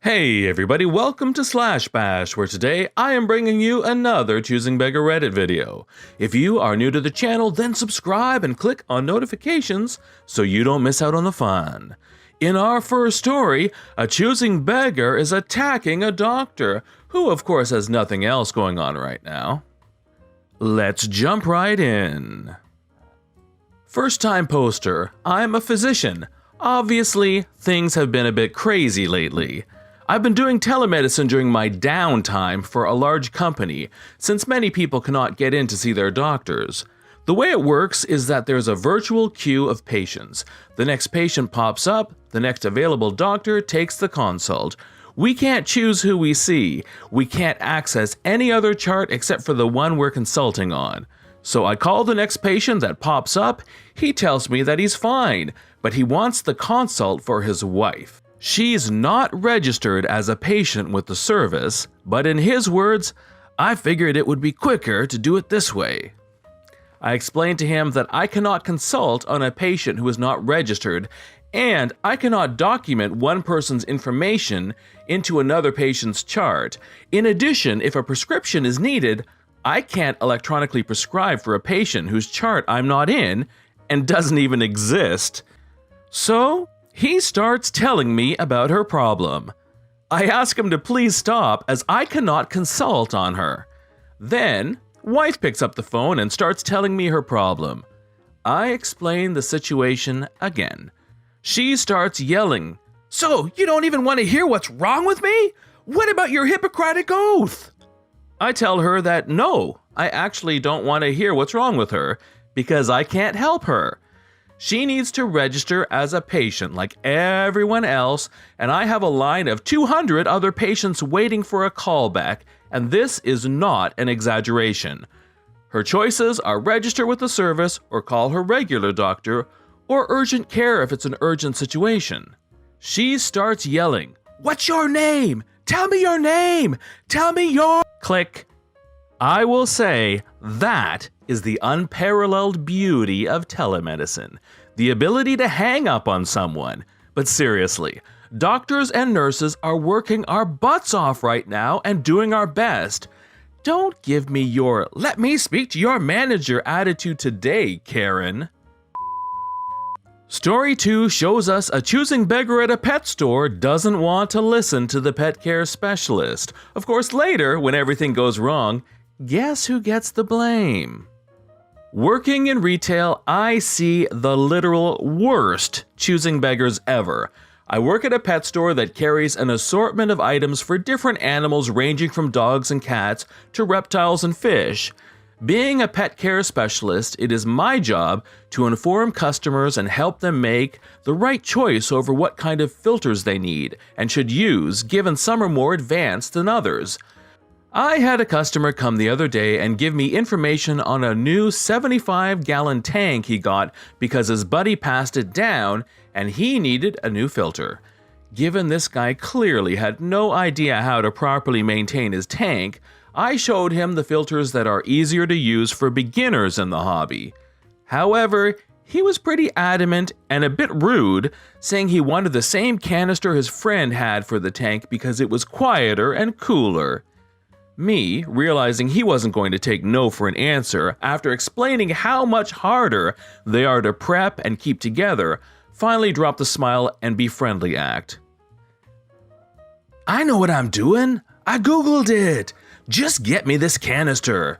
Hey everybody, welcome to Slash Bash, where today I am bringing you another Choosing Beggar Reddit video. If you are new to the channel, then subscribe and click on notifications so you don't miss out on the fun. In our first story, a choosing beggar is attacking a doctor, who of course has nothing else going on right now. Let's jump right in. First time poster, I'm a physician. Obviously, things have been a bit crazy lately. I've been doing telemedicine during my downtime for a large company, since many people cannot get in to see their doctors. The way it works is that there's a virtual queue of patients. The next patient pops up, the next available doctor takes the consult. We can't choose who we see. We can't access any other chart except for the one we're consulting on. So I call the next patient that pops up. He tells me that he's fine, but he wants the consult for his wife. She's not registered as a patient with the service, but in his words, I figured it would be quicker to do it this way. I explained to him that I cannot consult on a patient who is not registered, and I cannot document one person's information into another patient's chart. In addition, if a prescription is needed, I can't electronically prescribe for a patient whose chart I'm not in and doesn't even exist. So he starts telling me about her problem. I ask him to please stop as I cannot consult on her. Then, wife picks up the phone and starts telling me her problem. I explain the situation again. She starts yelling, "So, you don't even want to hear what's wrong with me? What about your Hippocratic Oath?" I tell her that no, I actually don't want to hear what's wrong with her because I can't help her. She needs to register as a patient like everyone else, and I have a line of 200 other patients waiting for a callback, and this is not an exaggeration. Her choices are register with the service or call her regular doctor, or urgent care if it's an urgent situation. She starts yelling, "What's your name? Tell me your name! Tell me your..." Click. I will say that is the unparalleled beauty of telemedicine, the ability to hang up on someone. But seriously, doctors and nurses are working our butts off right now and doing our best. Don't give me your "let me speak to your manager" attitude today, Karen. Story 2 shows us a choosing beggar at a pet store doesn't want to listen to the pet care specialist. Of course, later, when everything goes wrong, guess who gets the blame? Working in retail, I see the literal worst choosing beggars ever. I work at a pet store that carries an assortment of items for different animals ranging from dogs and cats to reptiles and fish. Being a pet care specialist, it is my job to inform customers and help them make the right choice over what kind of filters they need and should use, given some are more advanced than others. I had a customer come the other day and give me information on a new 75-gallon tank he got because his buddy passed it down and he needed a new filter. Given this guy clearly had no idea how to properly maintain his tank, I showed him the filters that are easier to use for beginners in the hobby. However, he was pretty adamant and a bit rude, saying he wanted the same canister his friend had for the tank because it was quieter and cooler. Me, realizing he wasn't going to take no for an answer after explaining how much harder they are to prep and keep together, finally dropped the smile and be friendly act. "I know what I'm doing. I googled it. Just get me this canister."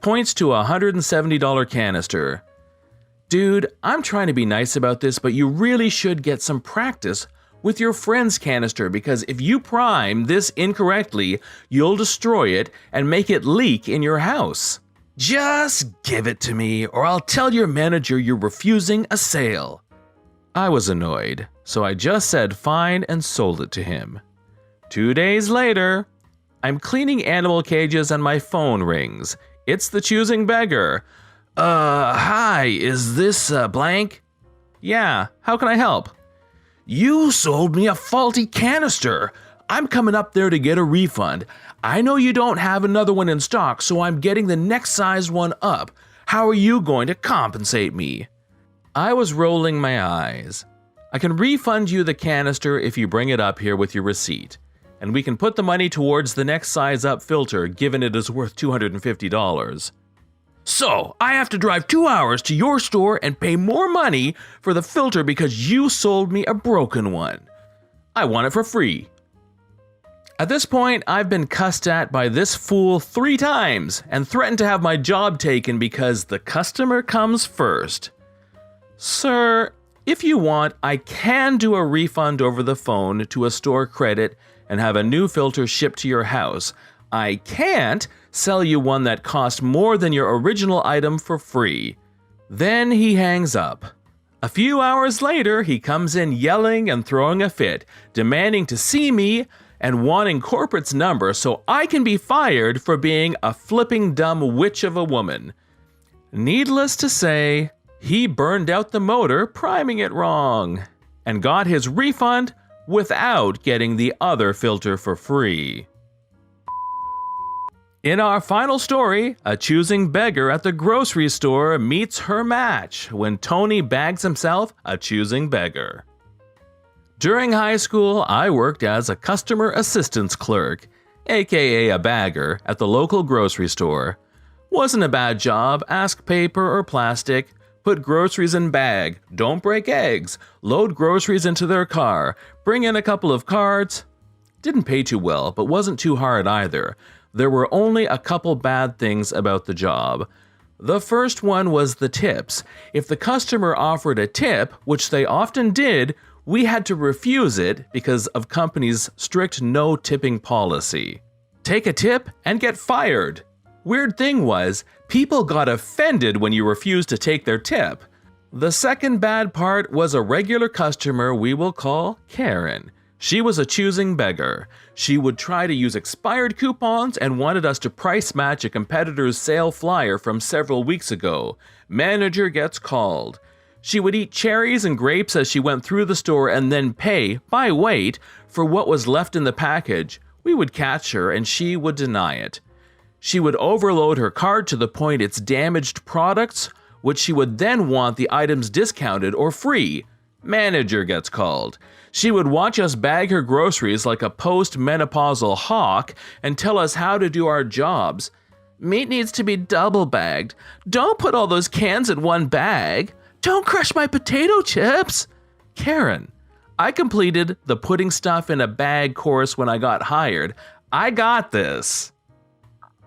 Points to a $170 canister. Dude, I'm trying to be nice about this, but you really should get some practice with your friend's canister because if you prime this incorrectly, you'll destroy it and make it leak in your house. Just give it to me or I'll tell your manager you're refusing a sale. I was annoyed, so I just said fine and sold it to him. 2 days later, I'm cleaning animal cages and my phone rings. It's the choosing beggar. Hi, is this blank? Yeah, how can I help? You sold me a faulty canister. I'm coming up there to get a refund. I know you don't have another one in stock, so I'm getting the next size one up. How are you going to compensate me? I was rolling my eyes. I can refund you the canister if you bring it up here with your receipt. and we can put the money towards the next size up filter, given it is worth $250. So, I have to drive 2 hours to your store and pay more money for the filter because you sold me a broken one. I want it for free. At this point, I've been cussed at by this fool 3 times and threatened to have my job taken because the customer comes first. Sir, if you want, I can do a refund over the phone to a store credit and have a new filter shipped to your house. I can't sell you one that cost more than your original item for free. Then he hangs up. A few hours later, he comes in yelling and throwing a fit, demanding to see me and wanting corporate's number so I can be fired for being a flipping dumb witch of a woman. Needless to say, he burned out the motor priming it wrong and got his refund without getting the other filter for free. In our final story, a choosing beggar at the grocery store meets her match when Tony bags himself a choosing beggar. During high school, I worked as a customer assistance clerk, aka a bagger, at the local grocery store. Wasn't a bad job, ask paper or plastic, put groceries in bag, don't break eggs, load groceries into their car, bring in a couple of cards. Didn't pay too well, but wasn't too hard either. There were only a couple bad things about the job. The first one was the tips. If the customer offered a tip, which they often did, we had to refuse it because of company's strict no tipping policy. Take a tip and get fired. Weird thing was, people got offended when you refused to take their tip. The second bad part was a regular customer we will call Karen. She was a choosing beggar. She would try to use expired coupons and wanted us to price match a competitor's sale flyer from several weeks ago. Manager gets called. She would eat cherries and grapes as she went through the store and then pay, by weight, for what was left in the package. We would catch her and she would deny it. She would overload her cart to the point it's damaged products, which she would then want the items discounted or free. Manager gets called. She would watch us bag her groceries like a post-menopausal hawk and tell us how to do our jobs. Meat needs to be double bagged. Don't put all those cans in one bag. Don't crush my potato chips. Karen, I completed the putting stuff in a bag course when I got hired. I got this.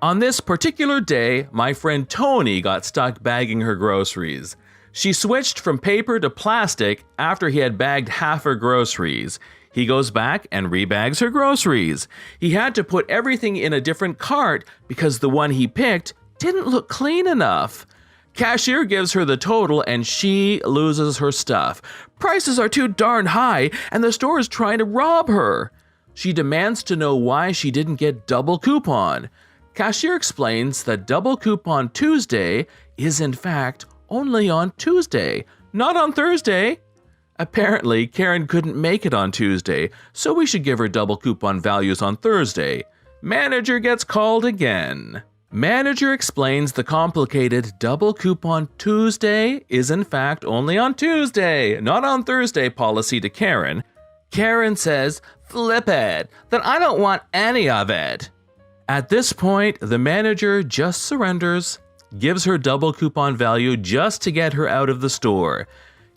On this particular day, my friend Tony got stuck bagging her groceries. She switched from paper to plastic after he had bagged half her groceries. He goes back and rebags her groceries. He had to put everything in a different cart because the one he picked didn't look clean enough. Cashier gives her the total and she loses her stuff. Prices are too darn high and the store is trying to rob her. She demands to know why she didn't get double coupon. Cashier explains that double coupon Tuesday is in fact only on Tuesday, not on Thursday. Apparently, Karen couldn't make it on Tuesday, so we should give her double coupon values on Thursday. Manager gets called again. Manager explains the complicated double coupon Tuesday is in fact only on Tuesday, not on Thursday policy to Karen. Karen says, "Flip it, that I don't want any of it." At this point, the manager just surrenders, gives her double coupon value just to get her out of the store.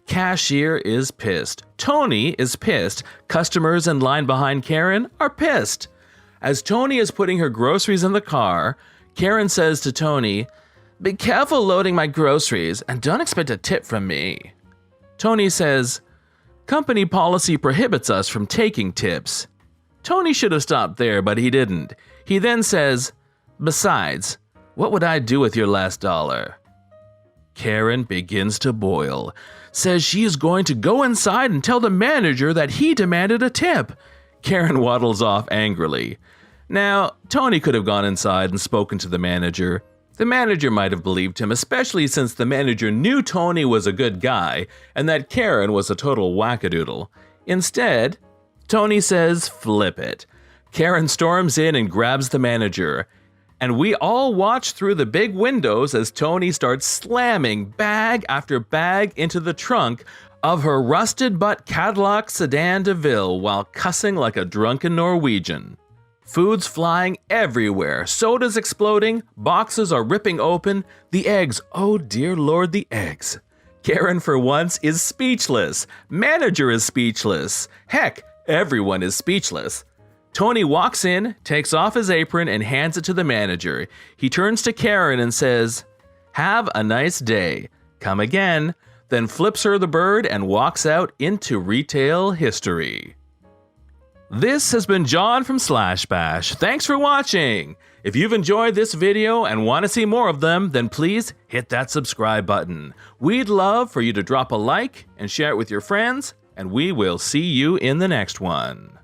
Cashier is pissed. Tony is pissed. Customers in line behind Karen are pissed. As Tony is putting her groceries in the car, Karen says to Tony, "Be careful loading my groceries and don't expect a tip from me." Tony says, "Company policy prohibits us from taking tips." Tony should have stopped there, but he didn't. He then says, "Besides, what would I do with your last dollar?" Karen begins to boil, says she is going to go inside and tell the manager that he demanded a tip. Karen waddles off angrily. Now, Tony could have gone inside and spoken to the manager. The manager might have believed him, especially since the manager knew Tony was a good guy and that Karen was a total wackadoodle. Instead, Tony says, "Flip it." Karen storms in and grabs the manager. And we all watch through the big windows as Tony starts slamming bag after bag into the trunk of her rusted-butt Cadillac sedan DeVille while cussing like a drunken Norwegian. Food's flying everywhere, sodas exploding, boxes are ripping open, the eggs, oh dear Lord, the eggs. Karen for once is speechless, manager is speechless, heck, everyone is speechless. Tony walks in, takes off his apron and hands it to the manager. He turns to Karen and says, "Have a nice day. Come again," then flips her the bird and walks out into retail history. This has been John from Slash Bash. Thanks for watching. If you've enjoyed this video and want to see more of them, then please hit that subscribe button. We'd love for you to drop a like and share it with your friends, and we will see you in the next one.